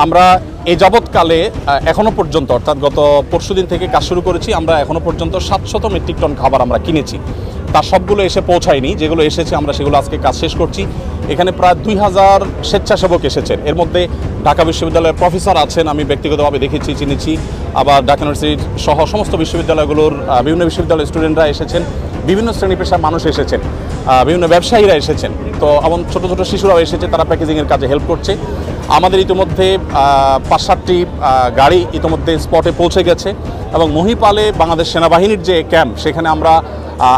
আমরা এই যাবৎকালে এখনো পর্যন্ত অর্থাৎ গত পরশুদিন থেকে কাজ শুরু করেছি। আমরা এখনো পর্যন্ত 700 মেট্রিক টন খাবার আমরা কিনেছি। তার সবগুলো এসে পৌঁছায়নি, যেগুলো এসেছে আমরা সেগুলো আজকে কাজ শেষ করছি। এখানে প্রায় 2000 স্বেচ্ছাসেবক এসেছেন। এর মধ্যে ঢাকা বিশ্ববিদ্যালয়ের প্রফেসর আছেন, আমি ব্যক্তিগতভাবে দেখেছি, চিনেছি। আবার ঢাকা ইউনিভার্সিটি সহ সমস্ত বিশ্ববিদ্যালয়গুলোর বিভিন্ন বিশ্ববিদ্যালয়ের স্টুডেন্টরা এসেছেন, বিভিন্ন শ্রেণী পেশার মানুষ এসেছেন, বিভিন্ন ব্যবসায়ীরা এসেছেন। তো এবং ছোটো ছোটো শিশুরাও এসেছে, তারা প্যাকেজিংয়ের কাজে হেল্প করছে। আমাদের ইতিমধ্যে 5-7টি গাড়ি ইতিমধ্যে স্পটে পৌঁছে গেছে এবং মহিপালে বাংলাদেশ সেনাবাহিনীর যে ক্যাম্প, সেখানে আমরা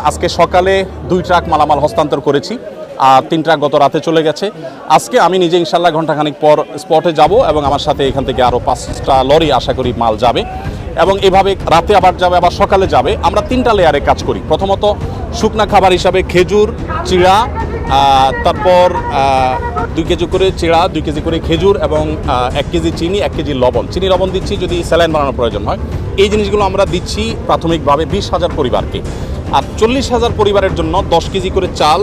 আজকে সকালে 2 ট্রাক মালামাল হস্তান্তর করেছি, আর 3 ট্রাক গত রাতে চলে গেছে। আজকে আমি নিজে ইনশাল্লাহ ঘণ্টাখানিক পর স্পটে যাব এবং আমার সাথে এখান থেকে আরও 5টা লরি আশা করি মাল যাবে এবং এভাবে রাতে আবার যাবে, আবার সকালে যাবে। আমরা 3টা লেয়ারে কাজ করি। প্রথমত শুকনা খাবার হিসাবে খেজুর, চিড়া, তারপর 2 কেজি করে চিড়া, 2 কেজি করে খেজুর এবং 1 কেজি চিনি, 1 কেজি লবণ। চিনি লবণ দিচ্ছি যদি স্যালাইন বানানোর প্রয়োজন হয়। এই জিনিসগুলো আমরা দিচ্ছি প্রাথমিকভাবে 20,000 পরিবারকে। আর 40,000 পরিবারের জন্য 10 কেজি করে চাল,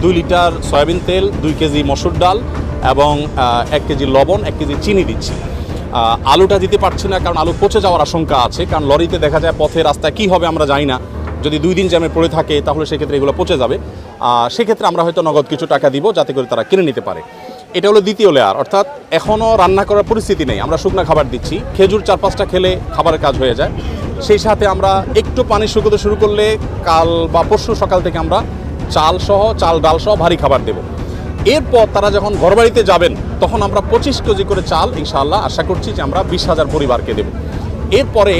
2 লিটার সয়াবিন তেল, 2 কেজি মসুর ডাল এবং 1 কেজি লবণ, 1 কেজি চিনি দিচ্ছি। আলুটা দিতে পারছি না, কারণ আলু পচে যাওয়ার আশঙ্কা আছে, কারণ লরিতে দেখা যায় পথে রাস্তায় কী হবে আমরা জানি না। যদি 2 দিন জ্যামে পড়ে থাকে তাহলে সেক্ষেত্রে এগুলো পচে যাবে। সেক্ষেত্রে আমরা হয়তো নগদ কিছু টাকা দিব যাতে করে তারা কিনে নিতে পারে। এটা হলো দ্বিতীয় লেয়ার, অর্থাৎ এখনও রান্না করার পরিস্থিতি নেই, আমরা শুকনা খাবার দিচ্ছি। খেজুর 4-5টা খেলে খাবারের কাজ হয়ে যায়। সেই সাথে আমরা একটু পানি শুকোতে শুরু করলে কাল বা পরশু সকাল থেকে আমরা চাল ডাল সহ ভারী খাবার দেব। এরপর তারা যখন ঘরবাড়িতে যাবেন তখন আমরা 25 কেজি করে চাল ইনশাআল্লাহ আশা করছি যে আমরা 20,000 পরিবারকে দেব। এরপরে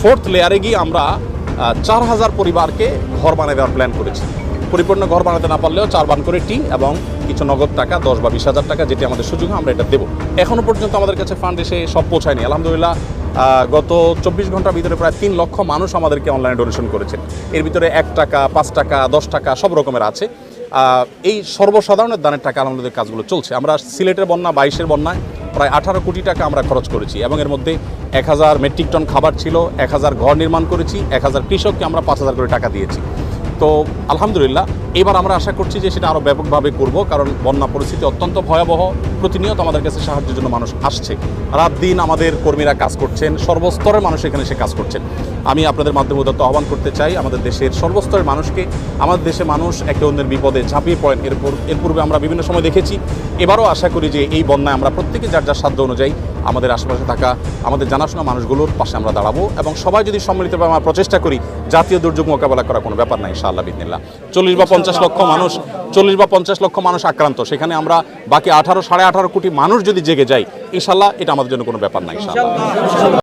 4th লেয়ারে গিয়ে আমরা 4,000 পরিবারকে ঘর বানিয়ে দেওয়ার প্ল্যান করেছি। পরিপূর্ণ ঘর বানাতে না পারলেও 4 বান করে টিন এবং কিছু নগদ টাকা 10 বা 20,000 টাকা, যেটি আমাদের সুযোগ আমরা এটা দেবো। এখনও পর্যন্ত আমাদের কাছে ফান্ড এসে সব পৌঁছায়নি। আলহামদুলিল্লাহ গত 24 ঘন্টার ভিতরে প্রায় 3 লক্ষ মানুষ আমাদেরকে অনলাইনে ডোনেশন করেছে। এর ভিতরে 1 টাকা, 5 টাকা, 10 টাকা সব রকমের আছে। এই সর্বসাধারণের দানের টাকা আমাদের কাজগুলো চলছে। আমরা সিলেটের বন্যা, 22-এর বন্যায় প্রায় 18 কোটি টাকা আমরা খরচ করেছি এবং এর মধ্যে 1000 মেট্রিক টন খাবার ছিল, 1000 ঘর নির্মাণ করেছি, 1000 কৃষককে আমরা 5,000 করে টাকা দিয়েছি। তো আলহামদুলিল্লাহ এবার আমরা আশা করছি যে সেটা আরও ব্যাপকভাবে করব, কারণ বন্যা পরিস্থিতি অত্যন্ত ভয়াবহ। প্রতিনিয়ত আমাদের কাছে সাহায্যের জন্য মানুষ আসছে, রাত দিন আমাদের কর্মীরা কাজ করছেন, সর্বস্তরের মানুষ এখানে এসে কাজ করছেন। আমি আপনাদের মাধ্যমে উদাত্ত আহ্বান করতে চাই আমাদের দেশের সর্বস্তরের মানুষকে। আমাদের দেশে মানুষ একে অন্যের বিপদে ঝাঁপিয়ে পড়েন, এর পূর্বে আমরা বিভিন্ন সময় দেখেছি। এবারও আশা করি যে এই বন্যায় আমরা প্রত্যেকে যার যার সাধ্য অনুযায়ী আমাদের আশেপাশে থাকা আমাদের জানাশোনা মানুষগুলোর পাশে আমরা দাঁড়াবো এবং সবাই যদি সম্মিলিতভাবে আমরা প্রচেষ্টা করি, জাতীয় দুর্যোগ মোকাবেলা করা কোনো ব্যাপার নাই ইনশাআল্লাহ বিদিনিল্লাহ। 40 বা 50 লক্ষ মানুষ আক্রান্ত, সেখানে আমরা বাকি 18-18.5 কোটি মানুষ যদি জেগে যাই ইনশাআল্লাহ এটা আমাদের জন্য কোনো ব্যাপার নাই ইনশাআল্লাহ।